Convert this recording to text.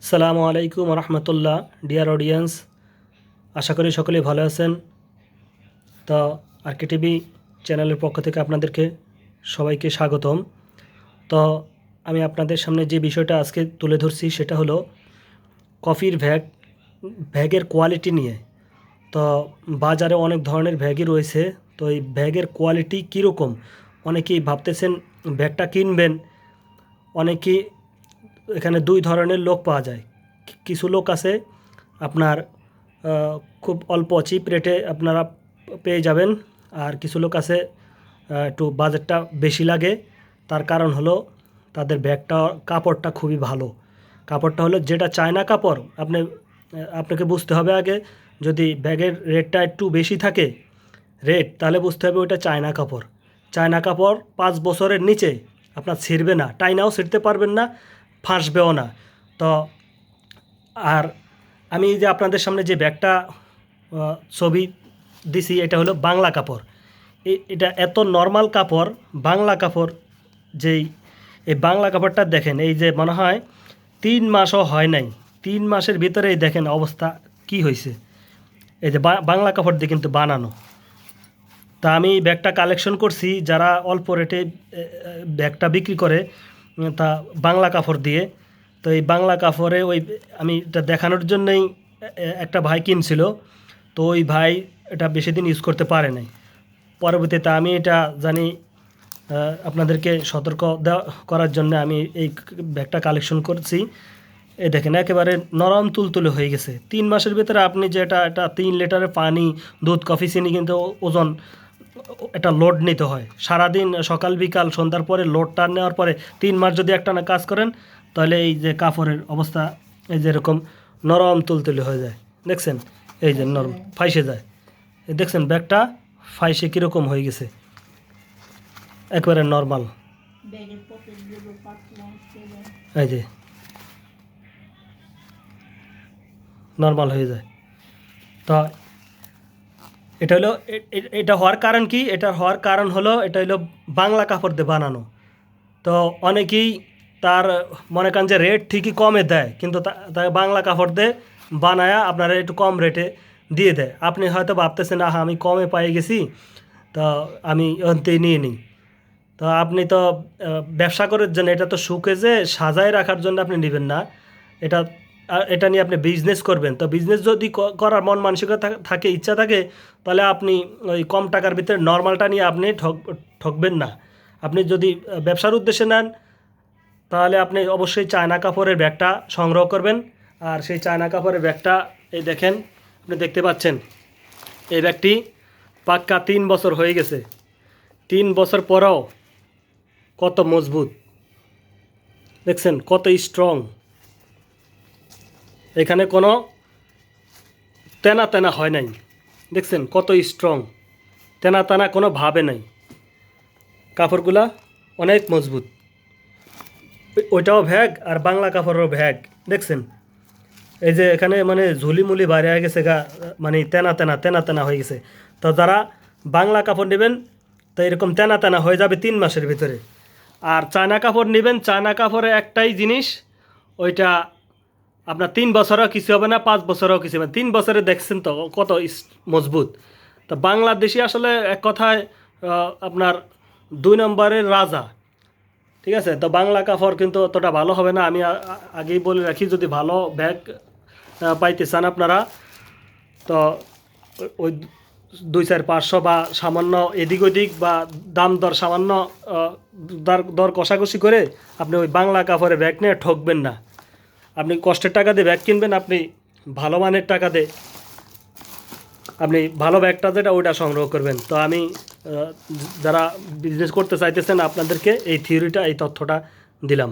সালামু আলাইকুম রহমতুল্লাহ। Dear audience, আশা করি সকলেই ভালো আছেন। তো আরকে টিভি চ্যানেলের পক্ষ থেকে আপনাদেরকে সবাইকে স্বাগতম। তো আমি আপনাদের সামনে যে বিষয়টা আজকে তুলে ধরছি সেটা হলো কফির ভ্যাগের কোয়ালিটি নিয়ে। তো বাজারে অনেক ধরনের ভ্যাগই রয়েছে। তো এই ভ্যাগের কোয়ালিটি কীরকম, অনেকেই ভাবতেছেন ভ্যাগটা কিনবেন। অনেকেই এখানে দুই ধরনের লোক পাওয়া যায়। কিছু লোক আছে আপনার খুব অল্প চিপ রেটে আপনারা পেয়ে যাবেন, আর কিছু লোক আছে একটু বাজেটটা বেশি লাগে। তার কারণ হলো তাদের ব্যাগটা কাপড়টা খুবই ভালো। কাপড়টা হলো যেটা চায়না কাপড়। আপনাকে বুঝতে হবে আগে, যদি ব্যাগের রেটটা একটু বেশি থাকে তাহলে বুঝতে হবে ওইটা চায়না কাপড়। চায়না কাপড় 5 বছরের নিচে আপনার ছিঁড়বে না, টাইনাও ছিঁড়তে পারবেন না, ফাঁসবেও না। তো আর আমি যে আপনাদের সামনে যে ব্যাগটা ছবি দিছি এটা হলো বাংলা কাপড়। এটা এত নর্মাল কাপড়, বাংলা কাপড়। এই বাংলা কাপড়টা দেখেন, এই যে মনে হয় 3 মাসও হয় নাই, 3 মাসের ভিতরেই দেখেন অবস্থা কি হয়েছে। এই যে বাংলা কাপড় দিয়ে কিন্তু বানানো। তা আমি ব্যাগটা কালেকশন করছি, যারা অল্প রেটে ব্যাগটা বিক্রি করে তা বাংলা কাপড় দিয়ে। তো এই বাংলা কাপড়ে আমি এটা দেখানোর জন্যই একটা ভাই কিনছিল। তো ওই ভাই এটা বেশি দিন ইউজ করতে পারে নাই। পরবর্তীতে আমি এটা জানি আপনাদেরকে সতর্ক করার জন্য আমি এই ব্যাগটা কালেকশন করছি। এই দেখেন একেবারে নরম তুলতুলে হয়ে গেছে। 3 মাসের ভিতরে আপনি এটা 3 লিটারের পানি, দুধ, কফি, চিনি কিন্তু ওজন এটা লোড নিতে হয় সারাদিন, সকাল বিকাল সন্ধ্যার পরে লোডটা নেওয়ার পরে 3 মাস যদি একটানা কাজ করেন তাহলে এই যে কাপড়ের অবস্থা এই যে এরকম নরম তুলতুলে হয়ে যায়। দেখছেন এই যে নরম ফাইসে যায়। এই দেখছেন ব্যাগটা ফাইসে কীরকম হয়ে গেছে, একেবারে নর্মাল। এই যে নর্মাল হয়ে যায়। তো এটা হলো এটা হওয়ার কারণ কি? এটা হওয়ার কারণ হলো এটা হলো বাংলা কাপড় দিয়ে বানানো। তো অনেকেই তার মনে করেন যে রেট ঠিকই কমে দেয়, কিন্তু তাই বাংলা কাপড় দিয়ে বানায়া আপনারা একটু কম রেটে দিয়ে দেয়। আপনি হয়তো ভাবতেছেন আমি কমে পাই গেছি, তো আমি অন্তেই নিয়ে নিই। তো আপনি তো ব্যবসা করার জন্য, এটা তো শুকেজে সাজায় রাখার জন্য আপনি নেবেন না। এটা এটা নিয়ে আপনি বিজনেস করবেন। তো বিজনেস যদি করার মন মানসিকতা থাকে, ইচ্ছা থাকে, তাহলে আপনি ওই কম টাকার ভিতরে নর্মালটা নিয়ে আপনি ঠকবেন না। আপনি যদি ব্যবসার উদ্দেশ্যে নেন তাহলে আপনি অবশ্যই চায়না কাপড়ের ব্যাগটা সংগ্রহ করবেন। আর সেই চায়না কাপড়ের ব্যাগটা এই দেখেন, আপনি দেখতে পাচ্ছেন এই ব্যাগটি পাক্কা 3 বছর হয়ে গেছে। 3 বছর পরেও কত মজবুত, দেখছেন কত স্ট্রং। এখানে কোনো তেনা তেনা হয় নাই, দেখছেন কত স্ট্রং, তেনা তেনা কোনো ভাবে নাই। কাপড়গুলা অনেক মজবুত। ওইটাও ভ্যাগ আর বাংলা কাপড়েরও ভ্যাগ, দেখছেন এই যে এখানে মানে ঝুলিমুলি বাইরে হয়ে গেছে গা, মানে তেনা তেনা হয়ে গেছে। তো যারা বাংলা কাপড় নেবেন তো এরকম তেনা তেনা হয়ে যাবে 3 মাসের ভিতরে। আর চায়না কাপড় নেবেন, চায়না কাপড়ে একটাই জিনিস, ওইটা আপনার 3 বছরও কিছু হবে না, 5 বছরও কিছু হবে না। 3 বছরে দেখছেন তো কত মজবুত। তো বাংলাদেশি আসলে এক কথায় আপনার 2 নম্বরের রাজা, ঠিক আছে। তো বাংলা কাপড় কিন্তু অতটা ভালো হবে না। আমি আগেই বলে রাখি, যদি ভালো ব্যাগ পাইতে চান আপনারা, তো ওই 2-4-500 বা সামান্য এদিক ওদিক বা দাম দর সামান্য দর কষাকষি করে আপনি ওই বাংলা কাপড়ের ব্যাগ নিয়ে ঠকবেন না। আপনি কষ্টের টাকা দিয়ে ব্যাগ কিনবেন, আপনি ভালো মানের টাকা দিয়ে আপনি ভালো ব্যাগটা যেটা ওইটা সংগ্রহ করবেন। তো আমি যারা বিজনেস করতে চাইতেছেন আপনাদেরকে এই থিওরিটা, এই তথ্যটা দিলাম।